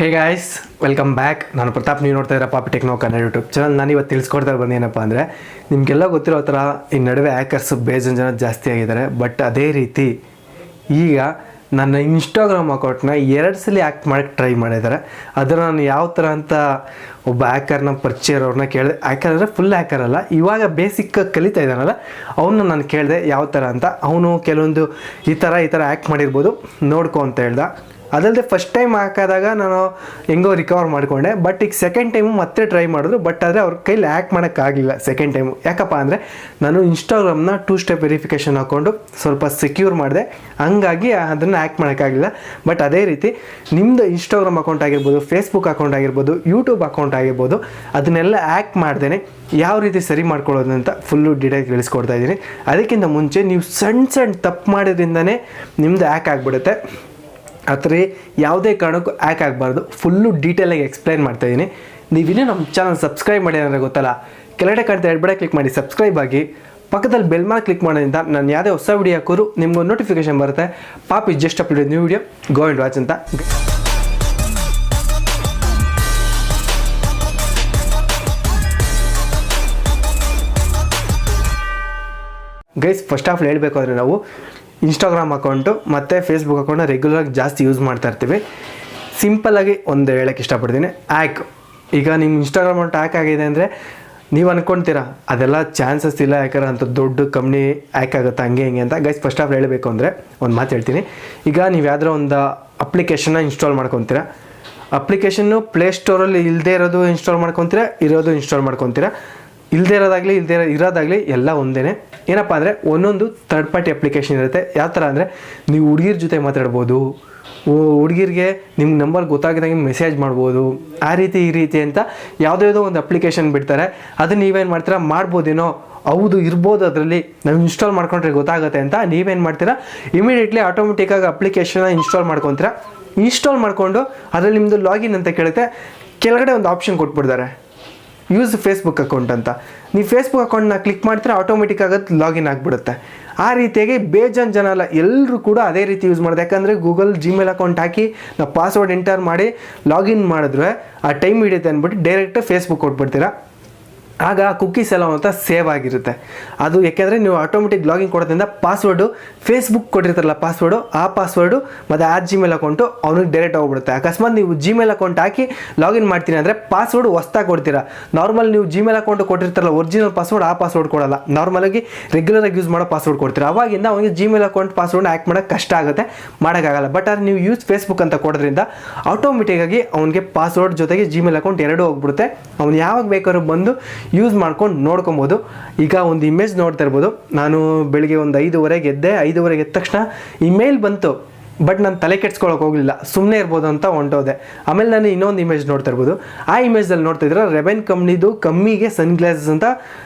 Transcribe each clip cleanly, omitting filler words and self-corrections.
Hey guys, welcome back. ನಾನು ಪ್ರತಾಪ್. ನೀವು ನೋಡ್ತಾ ಇದ್ದೀರಾ ಪಾಪಿ ಟೆಕ್ನೋ ಕನ್ನಡ ಯೂಟ್ಯೂಬ್ ಚಾನಲ್. ನಾನು ಇವತ್ತು ತಿಳಿಸ್ಕೊಡ್ತಾ ಬಂದು ಏನಪ್ಪ ಅಂದರೆ, ನಿಮಗೆಲ್ಲ ಗೊತ್ತಿರೋ ಥರ ಈ ನಡುವೆ ಹ್ಯಾಕರ್ಸ್ ಬೇಜನ್ ಜನ ಜಾಸ್ತಿ ಆಗಿದ್ದಾರೆ. ಬಟ್ ಅದೇ ರೀತಿ ಈಗ ನನ್ನ ಇನ್ಸ್ಟಾಗ್ರಾಮ್ ಅಕೌಂಟ್ನ 2 ಸಲ ಹ್ಯಾಕ್ ಮಾಡೋಕ್ಕೆ ಟ್ರೈ ಮಾಡಿದ್ದಾರೆ. ಅದನ್ನು ನಾನು ಯಾವ ಥರ ಅಂತ ಒಬ್ಬ ಹ್ಯಾಕರ್ನ ಪರಿಚಯ ಇರೋರನ್ನ ಕೇಳಿದೆ. ಹ್ಯಾಕರ್ ಅಂದರೆ ಫುಲ್ ಹ್ಯಾಕರ್ ಅಲ್ಲ, ಇವಾಗ ಬೇಸಿಕ್ಕಾಗಿ ಕಲಿತಾ ಇದ್ದಾನಲ್ಲ ಅವನ್ನ ನಾನು ಕೇಳಿದೆ ಯಾವ ಥರ ಅಂತ. ಅವನು ಕೆಲವೊಂದು ಈ ಥರ ಹ್ಯಾಕ್ ಮಾಡಿರ್ಬೋದು ನೋಡ್ಕೊ ಅಂತ ಹೇಳ್ದ. ಅದಲ್ಲದೆ ಫಸ್ಟ್ ಟೈಮ್ ಹಾಕಾದಾಗ ನಾನು ಹೆಂಗೋ ರಿಕವರ್ ಮಾಡಿಕೊಂಡೆ. ಬಟ್ ಈಗ ಸೆಕೆಂಡ್ ಟೈಮು ಮತ್ತೆ ಟ್ರೈ ಮಾಡಿದ್ರು. ಬಟ್ ಆದರೆ ಅವ್ರ ಕೈಲಿ ಹ್ಯಾಕ್ ಮಾಡೋಕ್ಕಾಗಲಿಲ್ಲ ಸೆಕೆಂಡ್ ಟೈಮು. ಯಾಕಪ್ಪ ಅಂದರೆ ನಾನು ಇನ್ಸ್ಟಾಗ್ರಾಮ್ನ 2 ಸ್ಟೆಪ್ ವೆರಿಫಿಕೇಷನ್ ಹಾಕ್ಕೊಂಡು ಸ್ವಲ್ಪ ಸೆಕ್ಯೂರ್ ಮಾಡಿದೆ, ಹಂಗಾಗಿ ಅದನ್ನು ಹ್ಯಾಕ್ ಮಾಡೋಕ್ಕಾಗಲಿಲ್ಲ. ಬಟ್ ಅದೇ ರೀತಿ ನಿಮ್ಮದು ಇನ್ಸ್ಟಾಗ್ರಾಮ್ ಅಕೌಂಟ್ ಆಗಿರ್ಬೋದು, ಫೇಸ್ಬುಕ್ ಅಕೌಂಟ್ ಆಗಿರ್ಬೋದು, ಯೂಟ್ಯೂಬ್ ಅಕೌಂಟ್ ಆಗಿರ್ಬೋದು, ಅದನ್ನೆಲ್ಲ ಹ್ಯಾಕ್ ಮಾಡ್ದೇ ಯಾವ ರೀತಿ ಸರಿ ಮಾಡ್ಕೊಳ್ಳೋದು ಅಂತ ಫುಲ್ಲು ಡೀಟೇಲ್ ತಿಳಿಸ್ಕೊಡ್ತಾ ಇದ್ದೀನಿ. ಅದಕ್ಕಿಂತ ಮುಂಚೆ ನೀವು ಸಣ್ಣ ತಪ್ಪು ಮಾಡೋದ್ರಿಂದನೇ ನಿಮ್ಮದು ಹ್ಯಾಕ್ ಆಗಿಬಿಡುತ್ತೆ. ಆ ಥರ ಯಾವುದೇ ಕಾರಣಕ್ಕೂ ಹ್ಯಾಕ್ ಆಗಬಾರ್ದು. ಫುಲ್ಲು ಡೀಟೇಲಾಗಿ ಎಕ್ಸ್ಪ್ಲೈನ್ ಮಾಡ್ತಾಯಿದ್ದೀನಿ. ನೀವಿನ್ನೂ ನಮ್ಮ ಚಾನಲ್ ಸಬ್ಸ್ಕ್ರೈಬ್ ಮಾಡಿ ಅಂದರೆ ಗೊತ್ತಲ್ಲ, ಕೆಳಗಡೆ ಕಾಣ್ತಾ ಎಡ್ಬೇಡ ಕ್ಲಿಕ್ ಮಾಡಿ ಸಬ್ಸ್ಕ್ರೈಬ್ ಆಗಿ, ಪಕ್ಕದಲ್ಲಿ ಬೆಲ್ ಮಾರ್ಕ್ ಕ್ಲಿಕ್ ಮಾಡೋದ್ರಿಂದ ನಾನು ಯಾವುದೇ ಹೊಸ ವಿಡಿಯೋ ಹಾಕೋರು ನಿಮ್ಗೊಂದು ನೋಟಿಫಿಕೇಶನ್ ಬರುತ್ತೆ. ಪಾಪಿ just upload new video, go and watch ಅಂತ. ಗೈಸ್, ಫಸ್ಟ್ ಆಫ್ ಆಲ್ ಹೇಳಬೇಕು ಅಂದರೆ ನಾವು ಇನ್ಸ್ಟಾಗ್ರಾಮ್ ಅಕೌಂಟು ಮತ್ತು ಫೇಸ್ಬುಕ್ ಅಕೌಂಟ್ನ ರೆಗ್ಯುಲರಾಗಿ ಜಾಸ್ತಿ ಯೂಸ್ ಮಾಡ್ತಾ ಇರ್ತೀವಿ. ಸಿಂಪಲ್ಲಾಗಿ ಒಂದು ಹೇಳೋಕ್ಕೆ ಇಷ್ಟಪಡ್ತೀನಿ. ಹ್ಯಾಕ್, ಈಗ ನಿಮ್ಮ ಇನ್ಸ್ಟಾಗ್ರಾಮ್ ಅಕೌಂಟ್ ಹ್ಯಾಕ್ ಆಗಿದೆ ಅಂದರೆ ನೀವು ಅಂದ್ಕೊಳ್ತೀರಾ ಅದೆಲ್ಲ ಚಾನ್ಸಸ್ ಇಲ್ಲ, ಯಾಕಂದ್ರೆ ಅಂತ ದೊಡ್ಡ ಕಂಪ್ನಿ ಹ್ಯಾಕ್ ಆಗುತ್ತೆ ಹಂಗೆ ಹಿಂಗೆ ಅಂತ. ಗೈಸ್, ಫಸ್ಟ್ ಆಫ್ ಹೇಳಬೇಕು ಅಂದರೆ ಒಂದು ಮಾತು ಹೇಳ್ತೀನಿ. ಈಗ ನೀವು ಯಾವ್ದಾರ ಒಂದು ಅಪ್ಲಿಕೇಶನ್ನ ಇನ್ಸ್ಟಾಲ್ ಮಾಡ್ಕೊತೀರಾ, ಅಪ್ಲಿಕೇಶನ್ನು ಪ್ಲೇಸ್ಟೋರಲ್ಲಿ ಇಲ್ಲದೇ ಇರೋದು ಇನ್ಸ್ಟಾಲ್ ಮಾಡ್ಕೊತೀರಾ, ಇರೋದು ಇನ್ಸ್ಟಾಲ್ ಮಾಡ್ಕೊತೀರಾ. ಇಲ್ಲದೇ ಇರೋದಾಗಲಿ ಎಲ್ಲ ಒಂದೇ. ಏನಪ್ಪ ಅಂದರೆ ಒಂದೊಂದು ಥರ್ಡ್ ಪಾರ್ಟಿ ಅಪ್ಲಿಕೇಶನ್ ಇರುತ್ತೆ. ಯಾವ ಥರ ಅಂದರೆ ನೀವು ಹುಡುಗಿರ ಜೊತೆ ಮಾತಾಡ್ಬೋದು, ಹುಡುಗಿರಿಗೆ ನಿಮ್ಮ ನಂಬರ್ ಗೊತ್ತಾಗಿದ್ದಂಗೆ ಮೆಸೇಜ್ ಮಾಡ್ಬೋದು, ಆ ರೀತಿ ಈ ರೀತಿ ಅಂತ ಯಾವುದೋ ಒಂದು ಅಪ್ಲಿಕೇಶನ್ ಬಿಡ್ತಾರೆ. ಅದನ್ನು ನೀವೇನು ಮಾಡ್ತೀರಾ, ಮಾಡ್ಬೋದೇನೋ, ಹೌದು ಇರ್ಬೋದು, ಅದರಲ್ಲಿ ನಾವು ಇನ್ಸ್ಟಾಲ್ ಮಾಡ್ಕೊಂಡ್ರೆ ಗೊತ್ತಾಗುತ್ತೆ ಅಂತ ನೀವೇನು ಮಾಡ್ತೀರಾ, ಇಮಿಡಿಯೇಟ್ಲಿ ಆಟೋಮೆಟಿಕ್ಕಾಗಿ ಅಪ್ಲಿಕೇಶನ್ನ ಇನ್ಸ್ಟಾಲ್ ಮಾಡ್ಕೊತೀರಾ. ಇನ್ಸ್ಟಾಲ್ ಮಾಡಿಕೊಂಡು ಅದರಲ್ಲಿ ನಿಮ್ಮದು ಲಾಗಿನ್ ಅಂತ ಕೇಳುತ್ತೆ. ಕೆಳಗಡೆ ಒಂದು ಆಪ್ಷನ್ ಕೊಟ್ಬಿಡ್ತಾರೆ, ಯೂಸ್ ಫೇಸ್ಬುಕ್ ಅಕೌಂಟ್ ಅಂತ. ನೀವು ಫೇಸ್ಬುಕ್ ಅಕೌಂಟ್ನ ಕ್ಲಿಕ್ ಮಾಡ್ತೀರಾ, ಆಟೋಮೆಟಿಕ್ ಆಗೋದು ಲಾಗಿನ್ ಆಗಿಬಿಡುತ್ತೆ. ಆ ರೀತಿಯಾಗಿ ಬೇಜಾನ್ ಜನ ಅಲ್ಲ, ಎಲ್ಲರೂ ಕೂಡ ಅದೇ ರೀತಿ ಯೂಸ್ ಮಾಡೋದು. ಯಾಕಂದರೆ ಗೂಗಲ್ ಜಿಮೇಲ್ ಅಕೌಂಟ್ ಹಾಕಿ ನಾವು ಪಾಸ್ವರ್ಡ್ ಎಂಟರ್ ಮಾಡಿ ಲಾಗಿನ್ ಮಾಡಿದ್ರೆ ಆ ಟೈಮ್ ಹಿಡಿಯುತ್ತೆ ಅಂದ್ಬಿಟ್ಟು ಡೈರೆಕ್ಟ್ ಫೇಸ್ಬುಕ್ ಕೊಟ್ಬಿಡ್ತೀರಾ. ಆಗ ಕುಕ್ಕೀಸ್ ಎಲ್ಲ ಅಂತ ಸೇವ್ ಆಗಿರುತ್ತೆ. ಅದು ಯಾಕೆಂದರೆ ನೀವು ಆಟೋಮೆಟಿಕ್ ಲಾಗಿನ್ ಕೊಡೋದ್ರಿಂದ ಪಾಸ್ವರ್ಡು ಫೇಸ್ಬುಕ್ ಕೊಟ್ಟಿರ್ತಾರಲ್ಲ ಪಾಸ್ವರ್ಡು, ಆ ಪಾಸ್ವರ್ಡು ಮತ್ತು ಆ ಜಿಮೇಲ್ ಅಕೌಂಟು ಅವ್ನಿಗೆ ಡೈರೆಕ್ಟ್ ಹೋಗ್ಬಿಡುತ್ತೆ. ಅಕಸ್ಮಾತ್ ನೀವು ಜಿಮೇಲ್ ಅಕೌಂಟ್ ಹಾಕಿ ಲಾಗಿನ್ ಮಾಡ್ತೀನಿ ಅಂದರೆ ಪಾಸ್ವರ್ಡ್ ಹೊಸ್ದಾಗಿ ಕೊಡ್ತೀರಾ. ನಾರ್ಮಲ್ ನೀವು ಜಿಮೇಲ್ ಅಕೌಂಟ್ ಕೊಟ್ಟಿರ್ತಾರಲ್ಲ ಒರಿಜಿನಲ್ ಪಾಸ್ವರ್ಡ್, ಆ ಪಾಸ್ವರ್ಡ್ ಕೊಡಲ್ಲ, ನಾರ್ಮಲಾಗಿ ರೆಗ್ಯುಲರಾಗಿ ಯೂಸ್ ಮಾಡೋ ಪಾಸ್ವರ್ಡ್ ಕೊಡ್ತೀರಾ. ಅವಾಗಿಂದ ಅವನಿಗೆ ಜಿಮೇಲ್ ಅಕೌಂಟ್ ಪಾಸ್ವರ್ಡ್ನ ಹ್ಯಾಕ್ ಮಾಡೋಕ್ಕೆ ಕಷ್ಟ ಆಗುತ್ತೆ, ಮಾಡೋಕ್ಕಾಗಲ್ಲ. ಬಟ್ ಅದು ನೀವು ಯೂಸ್ ಫೇಸ್ಬುಕ್ ಅಂತ ಕೊಡೋದ್ರಿಂದ ಆಟೋಮೆಟಿಕ್ಕಾಗಿ ಅವನಿಗೆ ಪಾಸ್ವರ್ಡ್ ಜೊತೆಗೆ ಜಿಮೇಲ್ ಅಕೌಂಟ್ ಎರಡೂ ಹೋಗ್ಬಿಡುತ್ತೆ. ಅವ್ನು ಯಾವಾಗ ಬೇಕಾದ್ರೂ ಬಂದು ಯೂಸ್ ಮಾಡ್ಕೊಂಡು ನೋಡ್ಕೊಬೋದು. ಈಗ ಒಂದು ಇಮೇಜ್ ನೋಡ್ತಾ ಇರ್ಬೋದು. ನಾನು ಬೆಳಿಗ್ಗೆ ಒಂದು 5:30 ಎದ್ದೆ. 5:30 ಎದ್ದ ತಕ್ಷಣ ಇಮೇಲ್ ಬಂತು. ಬಟ್ ನಾನು ತಲೆ ಕೆಡ್ಸ್ಕೊಳಕ್ಕೆ ಹೋಗಲಿಲ್ಲ, ಸುಮ್ಮನೆ ಇರ್ಬೋದು ಅಂತ ಹೊಂಟೋದೆ. ಆಮೇಲೆ ನಾನು ಇನ್ನೊಂದು ಇಮೇಜ್ ನೋಡ್ತಾ ಇರ್ಬೋದು. ಆ ಇಮೇಜಲ್ಲಿ ನೋಡ್ತಾ ಇದ್ರೆ ರೆಬೆನ್ ಕಂಪ್ನಿದು ಕಮ್ಮಿಗೆ ಸನ್ ಗ್ಲಾಸಸ್ ಅಂತ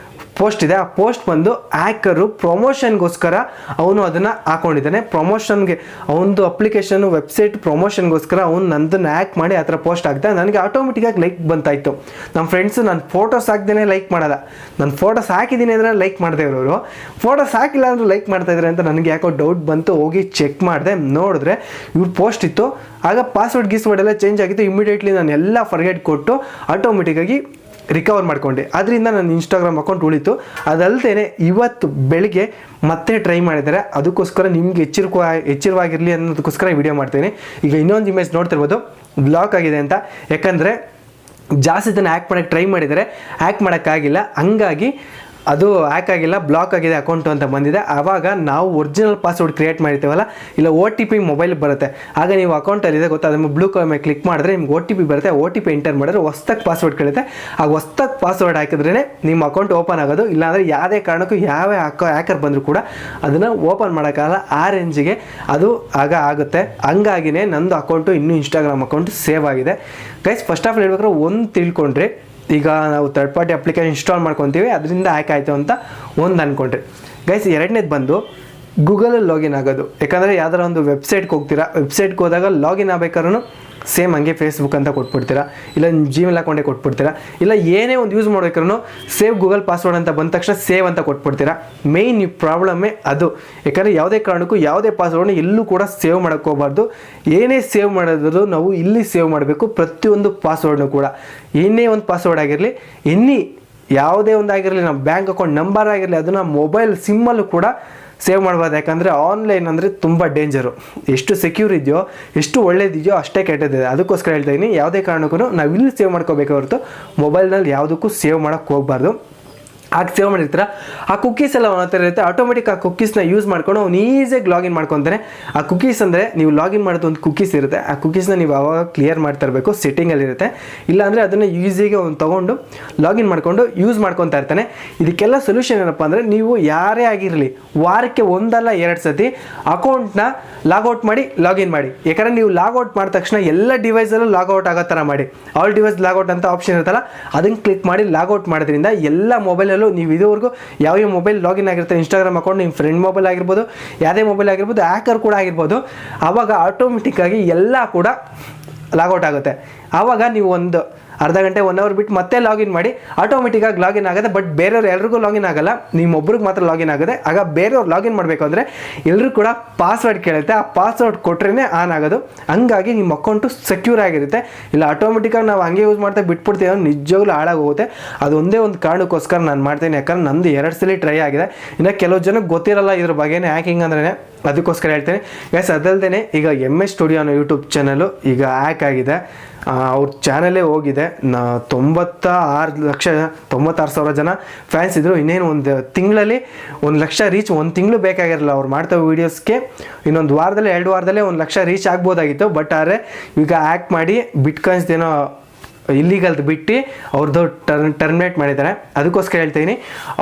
ಪೋಸ್ಟ್ ಇದೆ. ಆ ಪೋಸ್ಟ್ ಬಂದು ಹ್ಯಾಕರು ಪ್ರಮೋಷನ್ಗೋಸ್ಕರ ಅವನು ಅದನ್ನು ಹಾಕೊಂಡಿದ್ದಾನೆ. ಪ್ರಮೋಷನ್ಗೆ ಅವನದು ಅಪ್ಲಿಕೇಶನು ವೆಬ್ಸೈಟ್ ಪ್ರಮೋಷನ್ಗೋಸ್ಕರ ಅವನು ನಂದನ್ನು ಹ್ಯಾಕ್ ಮಾಡಿ ಆ ಥರ ಪೋಸ್ಟ್ ಆಗ್ತಾ ನನಗೆ ಆಟೋಮೆಟಿಕ್ಕಾಗಿ ಲೈಕ್ ಬಂತಾಯಿತು. ನಮ್ಮ ಫ್ರೆಂಡ್ಸು ನಾನು ಫೋಟೋಸ್ ಹಾಕ್ದೇ ಲೈಕ್ ಮಾಡೋದ, ನಾನು ಫೋಟೋಸ್ ಹಾಕಿದ್ದೀನಿ ಅಂದರೆ ಲೈಕ್ ಮಾಡದೇ ಇರೋರು, ಫೋಟೋಸ್ ಹಾಕಿಲ್ಲ ಅಂದರೆ ಲೈಕ್ ಮಾಡ್ತಾಯಿದ್ದಾರೆ ಅಂತ ನನಗೆ ಯಾಕೋ ಡೌಟ್ ಬಂತು. ಹೋಗಿ ಚೆಕ್ ಮಾಡಿದೆ, ನೋಡಿದ್ರೆ ಇವ್ರು ಪೋಸ್ಟ್ ಇತ್ತು. ಆಗ ಪಾಸ್ವರ್ಡ್ ಗೀಸ್ವರ್ಡ್ ಎಲ್ಲ ಚೇಂಜ್ ಆಗಿತ್ತು. ಇಮಿಡಿಯೇಟ್ಲಿ ನಾನು ಎಲ್ಲ ಫರ್ಗೆಟ್ ಕೊಟ್ಟು ಆಟೋಮೆಟಿಕ್ಕಾಗಿ ರಿಕವರ್ ಮಾಡ್ಕೊಂಡೆ. ಅದರಿಂದ ನನ್ನ ಇನ್ಸ್ಟಾಗ್ರಾಮ್ ಅಕೌಂಟ್ ಉಳಿತು. ಅದಲ್ಲದೆ ಇವತ್ತು ಬೆಳಿಗ್ಗೆ ಮತ್ತೆ ಟ್ರೈ ಮಾಡಿದ್ದಾರೆ. ಅದಕ್ಕೋಸ್ಕರ ನಿಮ್ಗೆ ಎಚ್ಚರವಾಗಿರಲಿ ಅನ್ನೋದಕ್ಕೋಸ್ಕರ ವಿಡಿಯೋ ಮಾಡ್ತೀನಿ. ಈಗ ಇನ್ನೊಂದು ಇಮೇಜ್ ನೋಡ್ತಿರ್ಬೋದು, ಬ್ಲಾಕ್ ಆಗಿದೆ ಅಂತ. ಯಾಕಂದರೆ ಜಾಸ್ತಿ ಜನ ಹ್ಯಾಕ್ ಮಾಡೋಕ್ಕೆ ಟ್ರೈ ಮಾಡಿದ್ದಾರೆ, ಹ್ಯಾಕ್ ಮಾಡೋಕ್ಕಾಗಿಲ್ಲ. ಹಂಗಾಗಿ ಅದು ಹ್ಯಾಕ್ ಆಗಿಲ್ಲ, ಬ್ಲಾಕ್ ಆಗಿದೆ ಅಕೌಂಟು ಅಂತ ಬಂದಿದೆ. ಆವಾಗ ನಾವು ಒರಿಜಿನಲ್ ಪಾಸ್ವರ್ಡ್ ಕ್ರಿಯೇಟ್ ಮಾಡಿರ್ತೀವಲ್ಲ, ಇಲ್ಲ OTP ಮೊಬೈಲ್ ಬರುತ್ತೆ. ಆಗ ನೀವು ಅಕೌಂಟಲ್ಲಿದೆ ಗೊತ್ತಾ, ಅದನ್ನು ಬ್ಲೂ ಕಲರ್ ಮೇಲೆ ಕ್ಲಿಕ್ ಮಾಡಿದ್ರೆ ನಿಮ್ಗೆ OTP ಬರುತ್ತೆ. OTP ಎಂಟರ್ ಮಾಡಿದ್ರೆ ಹೊಸ್ದಾಗಿ ಪಾಸ್ವರ್ಡ್ ಕೇಳುತ್ತೆ. ಆ ಹೊಸ್ದಾಗಿ ಪಾಸ್ವರ್ಡ್ ಹಾಕಿದ್ರೇ ನಿಮ್ಮ ಅಕೌಂಟ್ ಓಪನ್ ಆಗೋದು. ಇಲ್ಲಾಂದರೆ ಯಾವುದೇ ಕಾರಣಕ್ಕೂ ಯಾವ ಹ್ಯಾಕರ್ ಬಂದರೂ ಕೂಡ ಅದನ್ನು ಓಪನ್ ಮಾಡೋಕ್ಕಾಗಲ್ಲ. ಆ ರೇಂಜಿಗೆ ಅದು ಆಗ ಆಗುತ್ತೆ. ಹಂಗಾಗಿನೇ ನಂದು ಅಕೌಂಟು ಇನ್ನೂ ಇನ್ಸ್ಟಾಗ್ರಾಮ್ ಅಕೌಂಟ್ ಸೇವ್ ಆಗಿದೆ. ಗೈಸ್, ಫಸ್ಟ್ ಆಫ್ ಆಲ್ ಹೇಳ್ಬೇಕಾದ್ರೆ ಒಂದು ತಿಳ್ಕೊಂಡ್ರೆ, ಈಗ ನಾವು ಥರ್ಡ್ ಪಾರ್ಟಿ ಅಪ್ಲಿಕೇಶನ್ ಇನ್ಸ್ಟಾಲ್ ಮಾಡ್ಕೊತೀವಿ, ಅದರಿಂದ ಹ್ಯಾಕ್ ಆಯಿತು ಅಂತ ಒಂದು ಅಂದ್ಕೊಂಡ್ರಿ. ಗೈಸ್, ಎರಡನೇದು ಬಂದು ಗೂಗಲಲ್ಲಿ ಲಾಗಿನ್ ಆಗೋದು. ಯಾಕಂದರೆ ಯಾವ್ದಾರ ಒಂದು ವೆಬ್ಸೈಟ್ಗೆ ಹೋಗ್ತೀರಾ, ವೆಬ್ಸೈಟ್ಗೆ ಹೋದಾಗ ಲಾಗಿನ್ ಆಗಬೇಕಾದ್ರೂ ಸೇಮ್ ಹಂಗೆ ಫೇಸ್ಬುಕ್ ಅಂತ ಕೊಟ್ಬಿಡ್ತೀರಾ, ಇಲ್ಲ ಜಿಮೇಲ್ ಅಕೌಂಟೇ ಕೊಟ್ಬಿಡ್ತೀರಾ, ಇಲ್ಲ ಏನೇ ಒಂದು ಯೂಸ್ ಮಾಡ್ಬೇಕಾದ್ರೂ ಸೇವ್ ಗೂಗಲ್ ಪಾಸ್ವರ್ಡ್ ಅಂತ ಬಂದ ತಕ್ಷಣ ಸೇವ್ ಅಂತ ಕೊಟ್ಬಿಡ್ತೀರಾ. ಮೇಯ್ನ್ ಈ ಪ್ರಾಬ್ಲಮ್ಮೇ ಅದು. ಯಾಕಂದರೆ ಯಾವುದೇ ಕಾರಣಕ್ಕೂ ಯಾವುದೇ ಪಾಸ್ವರ್ಡ್ನ ಎಲ್ಲೂ ಕೂಡ ಸೇವ್ ಮಾಡೋಕ್ಕೆ ಹೋಗಬಾರ್ದು. ಏನೇ ಸೇವ್ ಮಾಡೋದ್ರು ನಾವು ಇಲ್ಲಿ ಸೇವ್ ಮಾಡಬೇಕು. ಪ್ರತಿಯೊಂದು ಪಾಸ್ವರ್ಡ್ನು ಕೂಡ ಏನೇ ಒಂದು ಪಾಸ್ವರ್ಡ್ ಆಗಿರಲಿ, ಯಾವುದೇ ಒಂದು ಆಗಿರಲಿ, ನಮ್ಮ ಬ್ಯಾಂಕ್ ಅಕೌಂಟ್ ನಂಬರ್ ಆಗಿರಲಿ, ಅದನ್ನು ಮೊಬೈಲ್ ಸಿಮ್ಮಲ್ಲೂ ಕೂಡ ಸೇವ್ ಮಾಡ್ಬೋದು. ಯಾಕಂದರೆ ಆನ್ಲೈನ್ ಅಂದರೆ ತುಂಬ ಡೇಂಜರು. ಎಷ್ಟು ಸೆಕ್ಯೂರ್ ಇದೆಯೋ, ಎಷ್ಟು ಒಳ್ಳೇದಿದೆಯೋ ಅಷ್ಟೇ ಕೆಟ್ಟದಿದೆ. ಅದಕ್ಕೋಸ್ಕರ ಹೇಳ್ತಾ ಇದ್ದೀನಿ, ಯಾವುದೇ ಕಾರಣಕ್ಕೂ ನಾವು ಇಲ್ಲಿ ಸೇವ್ ಮಾಡ್ಕೋಬೇಕೆ ಹೊರತು ಮೊಬೈಲ್ನಲ್ಲಿ ಯಾವುದಕ್ಕೂ ಸೇವ್ ಮಾಡೋಕ್ಕೆ ಹೋಗಬಾರ್ದು. ಆಗ ಸೇವ್ ಮಾಡಿರ್ತೀರ, ಆ ಕುಕ್ಕೀಸ್ ಎಲ್ಲ ಅವನ ಹತ್ರ ಇರುತ್ತೆ. ಆಟೋಮೆಟಿಕ್ ಆ ಕುಕ್ಕೀಸ್ನ ಯೂಸ್ ಮಾಡ್ಕೊಂಡು ಅವ್ನು ಈಸಿಯಾಗಿ ಲಾಗಿನ್ ಮಾಡ್ಕೊತಾನೆ. ಆ ಕುಕ್ಕೀಸ್ ಅಂದರೆ ನೀವು ಲಾಗಿನ್ ಮಾಡೋದು ಒಂದು ಕುಕ್ಕೀಸ್ ಇರುತ್ತೆ, ಆ ಕುಕ್ಕೀಸ್ನ ನೀವು ಆವಾಗ ಕ್ಲಿಯರ್ ಮಾಡ್ತಾ ಇರಬೇಕು. ಸೆಟ್ಟಿಂಗಲ್ಲಿರುತ್ತೆ. ಇಲ್ಲಾಂದರೆ ಅದನ್ನು ಈಸಿಯಾಗಿ ಅವ್ನು ತೊಗೊಂಡು ಲಾಗಿನ್ ಮಾಡಿಕೊಂಡು ಯೂಸ್ ಮಾಡ್ಕೊತಾ ಇರ್ತಾನೆ. ಇದಕ್ಕೆಲ್ಲ ಸೊಲ್ಯೂಷನ್ ಏನಪ್ಪ ಅಂದರೆ, ನೀವು ಯಾರೇ ಆಗಿರಲಿ ವಾರಕ್ಕೆ ಒಂದಲ್ಲ 2 ಸತಿ ಅಕೌಂಟ್ನ ಲಾಗೌಟ್ ಮಾಡಿ ಲಾಗಿನ್ ಮಾಡಿ. ಯಾಕಂದರೆ ನೀವು ಲಾಗೌಟ್ ಮಾಡಿದ ತಕ್ಷಣ ಎಲ್ಲ ಡಿವೈಸಲ್ಲೂ ಲಾಗೌಟ್ ಆಗೋ ಥರ ಮಾಡಿ. ಆಲ್ ಡಿವೈಸ್ ಲಾಗೌಟ್ ಅಂತ ಆಪ್ಷನ್ ಇರುತ್ತಲ್ಲ, ಅದನ್ನು ಕ್ಲಿಕ್ ಮಾಡಿ ಲಾಗೌಟ್ ಮಾಡೋದ್ರಿಂದ ಎಲ್ಲ ಮೊಬೈಲಲ್ಲೂ ನೀವು ಇದುವರೆಗೂ ಯಾವ ಮೊಬೈಲ್ ಲಾಗಿನ್ ಆಗಿರುತ್ತೆ, ಇನ್ಸ್ಟಾಗ್ರಾಮ್ ಅಕೌಂಟ್, ನಿಮ್ಮ ಫ್ರೆಂಡ್ ಮೊಬೈಲ್ ಆಗಿರ್ಬೋದು, ಯಾವುದೇ ಮೊಬೈಲ್ ಆಗಿರ್ಬೋದು, ಹ್ಯಾಕರ್ ಕೂಡ ಆಗಿರ್ಬೋದು, ಆವಾಗ ಆಟೋಮೆಟಿಕ್ಕಾಗಿ ಎಲ್ಲ ಕೂಡ ಲಾಗೌಟ್ ಆಗುತ್ತೆ. ಆವಾಗ ನೀವು ಒಂದು ಅರ್ಧ ಗಂಟೆ 1 ಅವರ್ ಬಿಟ್ಟು ಮತ್ತೆ ಲಾಗಿನ್ ಮಾಡಿ, ಆಟೋಮೆಟಿಕ್ಕಾಗಿ ಲಾಗಿನ್ ಆಗುತ್ತೆ. ಬಟ್ ಬೇರೆಯವ್ರು ಎಲ್ರಿಗೂ ಲಾಗಿನ್ ಆಗಲ್ಲ, ನಿಮ್ಮೊಬ್ರಿಗೆ ಮಾತ್ರ ಲಾಗಿನ್ ಆಗುತ್ತೆ. ಆಗ ಬೇರೆಯವ್ರು ಲಾಗಿನ್ ಮಾಡಬೇಕು ಅಂದರೆ ಎಲ್ಲರೂ ಕೂಡ ಪಾಸ್ವರ್ಡ್ ಕೇಳುತ್ತೆ. ಆ ಪಾಸ್ವರ್ಡ್ ಕೊಟ್ರೇ ಆನ್ ಆಗೋದು. ಹಂಗಾಗಿ ನಿಮ್ಮ ಅಕೌಂಟು ಸೆಕ್ಯೂರ್ ಆಗಿರುತ್ತೆ. ಇಲ್ಲ ಆಟೋಮೆಟಿಕ್ಕಾಗಿ ನಾವು ಹಂಗೆ ಯೂಸ್ ಮಾಡ್ತಾ ಬಿಟ್ಬಿಡ್ತೀವಿ ಅಂದ್ರೆ ನಿಜವಾಗ್ಲೂ ಹಾಳಾಗೋಗುತ್ತೆ. ಅದು ಒಂದೇ ಒಂದು ಕಾರಣಕ್ಕೋಸ್ಕರ ನಾನು ಮಾಡ್ತೇನೆ. ಯಾಕಂದ್ರೆ ನಂದು 2 ಸಲ ಟ್ರೈ ಆಗಿದೆ. ಇನ್ನು ಕೆಲವು ಜನಕ್ಕೆ ಗೊತ್ತಿರಲ್ಲ ಇದ್ರ ಬಗ್ಗೆನೇ, ಹ್ಯಾಕಿಂಗ್ ಅಂದ್ರೆ, ಅದಕ್ಕೋಸ್ಕರ ಹೇಳ್ತೇನೆ ಗೈಸ್. ಅದಲ್ಲದೆ ಈಗ MS ಸ್ಟುಡಿಯೋ ಅನ್ನೋ ಯೂಟ್ಯೂಬ್ ಚಾನಲು ಈಗ ಹ್ಯಾಕ್ ಆಗಿದೆ. ಅವ್ರ ಚಾನಲೇ ಹೋಗಿದೆ. 96,000 ಜನ ಫ್ಯಾನ್ಸ್ ಇದ್ದರು. ಇನ್ನೇನು ಒಂದು ತಿಂಗಳಲ್ಲಿ 1 ಲಕ್ಷ ರೀಚ್, 1 ತಿಂಗಳು ಬೇಕಾಗಿರಲಿಲ್ಲ ಅವ್ರು ಮಾಡ್ತಾ ವೀಡಿಯೋಸ್ಗೆ. ಇನ್ನೊಂದು ವಾರದಲ್ಲೇ 2 ವಾರದಲ್ಲೇ 1 ಲಕ್ಷ ರೀಚ್ ಆಗ್ಬೋದಾಗಿತ್ತು. ಬಟ್ ಆದರೆ ಈಗ ಹ್ಯಾಕ್ ಮಾಡಿ ಬಿಟ್ಕಾಯಿನ್ಸ್ ಏನೋ ಇಲ್ಲಿಗಲ್ದು ಬಿಟ್ಟು ಅವ್ರದ್ದು ಟರ್ಮಿನೇಟ್ ಮಾಡಿದ್ದಾರೆ. ಅದಕ್ಕೋಸ್ಕರ ಹೇಳ್ತೀನಿ,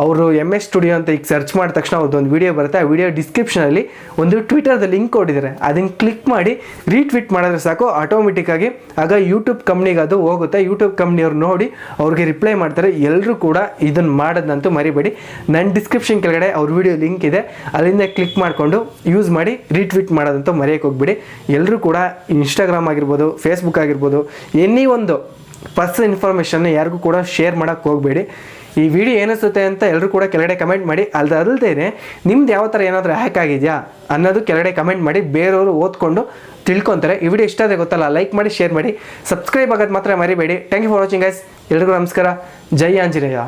ಅವರು MS ಸ್ಟುಡಿಯೋ ಅಂತ ಈಗ ಸರ್ಚ್ ಮಾಡಿದ ತಕ್ಷಣ ಅವ್ರದ್ದೊಂದು ವೀಡಿಯೋ ಬರುತ್ತೆ. ಆ ವಿಡಿಯೋ ಡಿಸ್ಕ್ರಿಪ್ಷನಲ್ಲಿ ಒಂದು ಟ್ವಿಟರ್ದ ಲಿಂಕ್ ಕೊಟ್ಟಿದ್ದಾರೆ. ಅದನ್ನು ಕ್ಲಿಕ್ ಮಾಡಿ ರೀಟ್ವೀಟ್ ಮಾಡಿದ್ರೆ ಸಾಕು, ಆಟೋಮೆಟಿಕ್ಕಾಗಿ ಆಗ ಯೂಟ್ಯೂಬ್ ಕಂಪ್ನಿಗೆ ಅದು ಹೋಗುತ್ತೆ. ಯೂಟ್ಯೂಬ್ ಕಂಪ್ನಿಯವ್ರು ನೋಡಿ ಅವ್ರಿಗೆ ರಿಪ್ಲೈ ಮಾಡ್ತಾರೆ. ಎಲ್ಲರೂ ಕೂಡ ಇದನ್ನು ಮಾಡೋದಂತೂ ಮರಿಬೇಡಿ. ನನ್ನ ಡಿಸ್ಕ್ರಿಪ್ಷನ್ ಕೆಳಗಡೆ ಅವ್ರ ವಿಡಿಯೋ ಲಿಂಕ್ ಇದೆ, ಅಲ್ಲಿಂದ ಕ್ಲಿಕ್ ಮಾಡಿಕೊಂಡು ಯೂಸ್ ಮಾಡಿ. ರೀಟ್ವೀಟ್ ಮಾಡೋದಂತೂ ಮರೆಯೋಕ್ಕೆ ಹೋಗ್ಬಿಡಿ. ಎಲ್ಲರೂ ಕೂಡ ಇನ್ಸ್ಟಾಗ್ರಾಮ್ ಆಗಿರ್ಬೋದು, ಫೇಸ್ಬುಕ್ ಆಗಿರ್ಬೋದು, ಎನಿ ಒಂದು ಪರ್ಸನಲ್ ಇನ್ಫಾರ್ಮೇಷನ್ನ ಯಾರಿಗೂ ಕೂಡ ಶೇರ್ ಮಾಡೋಕ್ಕೆ ಹೋಗಬೇಡಿ. ಈ ವಿಡಿಯೋ ಏನಿಸುತ್ತೆ ಅಂತ ಎಲ್ಲರೂ ಕೂಡ ಕೆಳಗಡೆ ಕಮೆಂಟ್ ಮಾಡಿ. ಅದಲ್ಲದೆ ನಿಮ್ದು ಯಾವ ಥರ ಏನಾದರೂ ಹ್ಯಾಕ್ ಆಗಿದೆಯಾ ಅನ್ನೋದು ಕೆಳಗಡೆ ಕಮೆಂಟ್ ಮಾಡಿ, ಬೇರೆಯವರು ಓದ್ಕೊಂಡು ತಿಳ್ಕೊತಾರೆ. ಈ ವಿಡಿಯೋ ಇಷ್ಟ ಆದರೆ ಗೊತ್ತಲ್ಲ, ಲೈಕ್ ಮಾಡಿ, ಶೇರ್ ಮಾಡಿ, ಸಬ್ಸ್ಕ್ರೈಬ್ ಆಗೋದು ಮಾತ್ರ ಮರಿಬೇಡಿ. Thank you for watching guys. ಎಲ್ರಿಗೂ ನಮಸ್ಕಾರ. ಜೈ ಆಂಜನೇಯ.